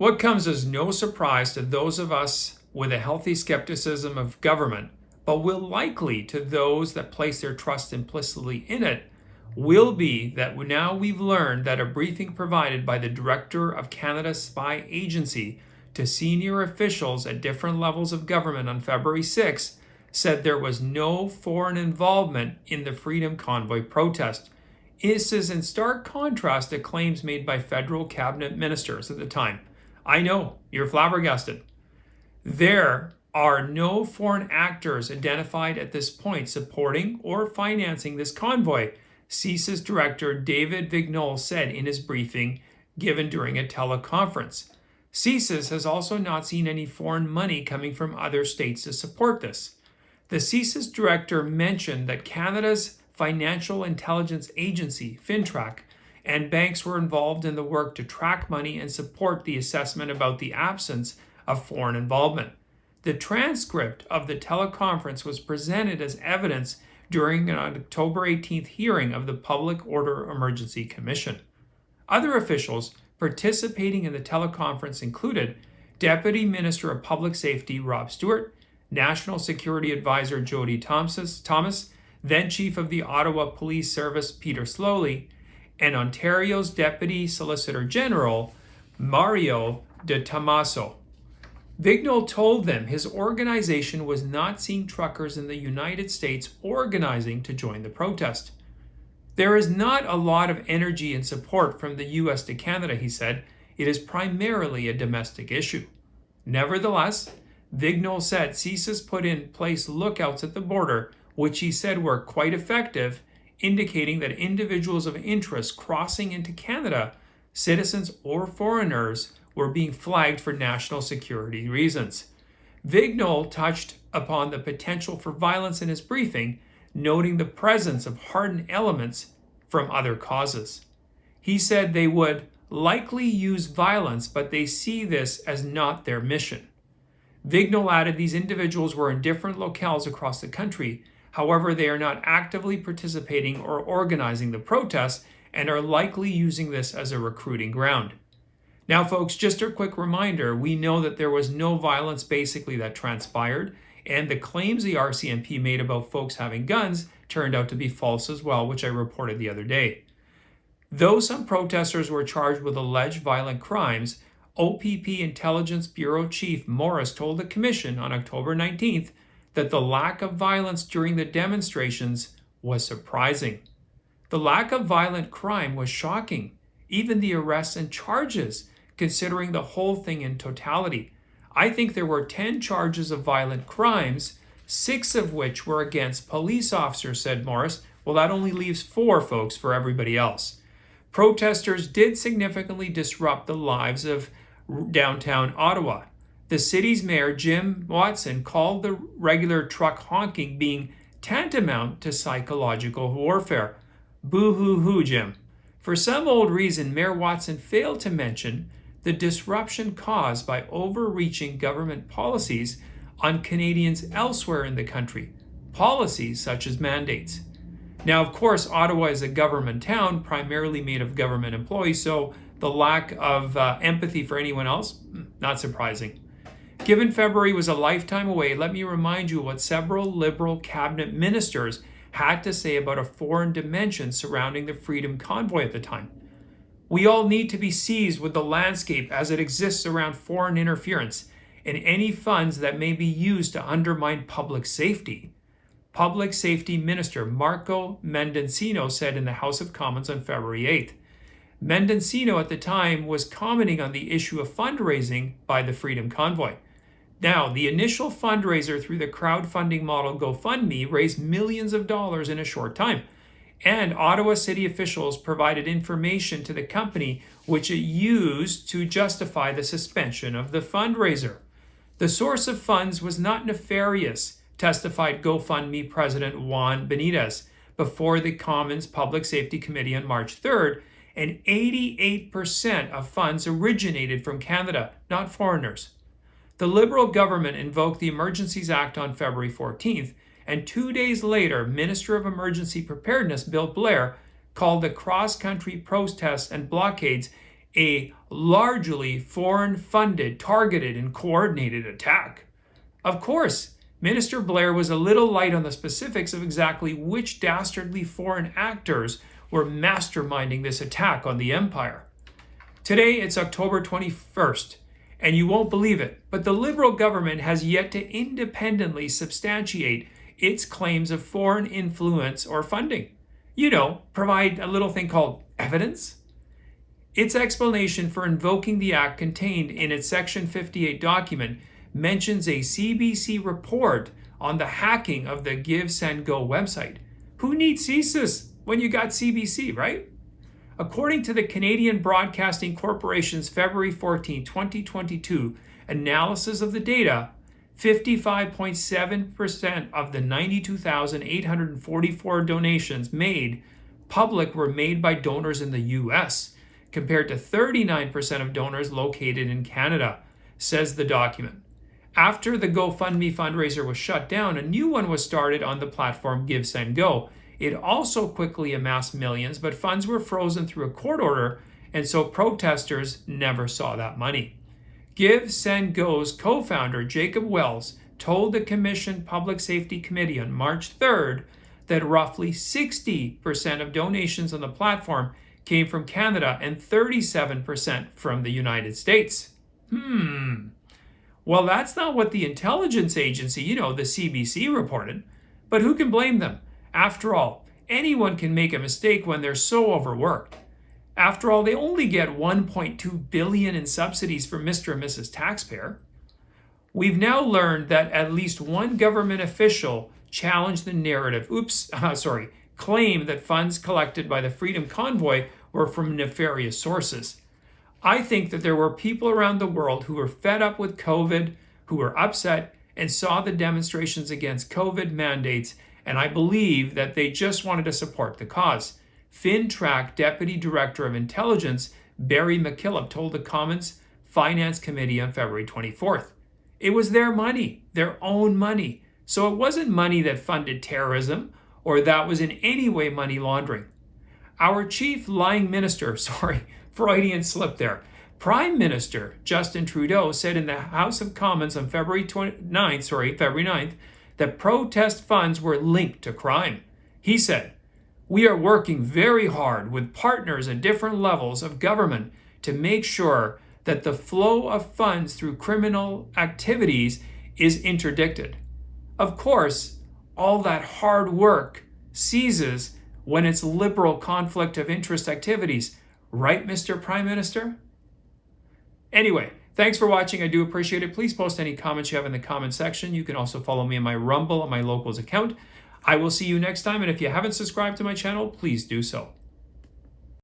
What comes as no surprise to those of us with a healthy skepticism of government, but will likely to those that place their trust implicitly in it, will be that now we've learned that a briefing provided by the Director of Canada's Spy Agency to senior officials at different levels of government on February 6 said there was no foreign involvement in the Freedom Convoy protest. This is in stark contrast to claims made by federal cabinet ministers at the time. I know, you're flabbergasted. There are no foreign actors identified at this point supporting or financing this convoy, CSIS Director David Vignol said in his briefing given during a teleconference. CSIS has also not seen any foreign money coming from other states to support this. The CSIS Director mentioned that Canada's Financial Intelligence Agency, FINTRAC, and banks were involved in the work to track money and support the assessment about the absence of foreign involvement. The transcript of the teleconference was presented as evidence during an October 18th hearing of the Public Order Emergency Commission. Other officials participating in the teleconference included Deputy Minister of Public Safety Rob Stewart, National Security Advisor Jody Thomas, then Chief of the Ottawa Police Service Peter Slowly, and Ontario's Deputy Solicitor General Mario de Tomaso. Vignol told them his organization was not seeing truckers in the United States organizing to join the protest. There is not a lot of energy and support from the US to Canada, he said. It is primarily a domestic issue. Nevertheless, Vignol said CSIS put in place lookouts at the border, which he said were quite effective, indicating that individuals of interest crossing into Canada, citizens or foreigners, were being flagged for national security reasons. Vignol touched upon the potential for violence in his briefing, noting the presence of hardened elements from other causes. He said they would likely use violence, but they see this as not their mission. Vignol added these individuals were in different locales across the country. However, they are not actively participating or organizing the protests and are likely using this as a recruiting ground. Now, folks, just a quick reminder, we know that there was no violence basically that transpired, and the claims the RCMP made about folks having guns turned out to be false as well, which I reported the other day. Though some protesters were charged with alleged violent crimes, OPP Intelligence Bureau Chief Morris told the Commission on October 19th that the lack of violence during the demonstrations was surprising. The lack of violent crime was shocking, even the arrests and charges, considering the whole thing in totality. I think there were 10 charges of violent crimes, 6 of which were against police officers, said Morris. Well, that only leaves 4, folks, for everybody else. Protesters did significantly disrupt the lives of downtown Ottawa. The city's mayor, Jim Watson, called the regular truck honking being tantamount to psychological warfare. Boo-hoo-hoo, Jim. For some old reason, Mayor Watson failed to mention the disruption caused by overreaching government policies on Canadians elsewhere in the country, policies such as mandates. Now, of course, Ottawa is a government town, primarily made of government employees, so the lack of empathy for anyone else, not surprising. Given February was a lifetime away, let me remind you what several Liberal cabinet ministers had to say about a foreign dimension surrounding the Freedom Convoy at the time. We all need to be seized with the landscape as it exists around foreign interference and any funds that may be used to undermine public safety. Public Safety Minister Marco Mendicino said in the House of Commons on February 8th. Mendicino at the time was commenting on the issue of fundraising by the Freedom Convoy. Now, the initial fundraiser through the crowdfunding model GoFundMe raised millions of dollars in a short time, and Ottawa city officials provided information to the company which it used to justify the suspension of the fundraiser. The source of funds was not nefarious, testified GoFundMe President Juan Benitez before the Commons Public Safety Committee on March 3rd, and 88% of funds originated from Canada, not foreigners. The Liberal government invoked the Emergencies Act on February 14th, and 2 days later, Minister of Emergency Preparedness Bill Blair called the cross-country protests and blockades a largely foreign-funded, targeted, and coordinated attack. Of course, Minister Blair was a little light on the specifics of exactly which dastardly foreign actors were masterminding this attack on the empire. Today, it's October 21st, and you won't believe it, but the Liberal government has yet to independently substantiate its claims of foreign influence or funding. Provide a little thing called evidence. Its explanation for invoking the act contained in its Section 58 document mentions a CBC report on the hacking of the GiveSendGo website. Who needs CSIS when you got CBC, right? According to the Canadian Broadcasting Corporation's February 14, 2022 analysis of the data, 55.7% of the 92,844 donations made public were made by donors in the US, compared to 39% of donors located in Canada, says the document. After the GoFundMe fundraiser was shut down, a new one was started on the platform GiveSendGo. It also quickly amassed millions, but funds were frozen through a court order, and so protesters never saw that money. GiveSendGo's co-founder, Jacob Wells, told the Commission Public Safety Committee on March 3rd that roughly 60% of donations on the platform came from Canada and 37% from the United States. Well, that's not what the intelligence agency, the CBC, reported. But who can blame them? After all, anyone can make a mistake when they're so overworked. After all, they only get $1.2 billion in subsidies from Mr. and Mrs. Taxpayer. We've now learned that at least one government official challenged the narrative, claimed that funds collected by the Freedom Convoy were from nefarious sources. I think that there were people around the world who were fed up with COVID, who were upset and saw the demonstrations against COVID mandates, and I believe that they just wanted to support the cause. FinTrack Deputy Director of Intelligence Barry McKillop told the Commons Finance Committee on February 24th. It was their money, their own money. So it wasn't money that funded terrorism or that was in any way money laundering. Our chief lying minister, Freudian slip there, Prime Minister Justin Trudeau said in the House of Commons on February 9th, that protest funds were linked to crime. He said, "We are working very hard with partners at different levels of government to make sure that the flow of funds through criminal activities is interdicted." Of course, all that hard work ceases when it's liberal conflict of interest activities. Right, Mr. Prime Minister? Anyway, thanks for watching. I do appreciate it. Please post any comments you have in the comment section. You can also follow me on my Rumble and my Locals account. I will see you next time, and if you haven't subscribed to my channel, please do so.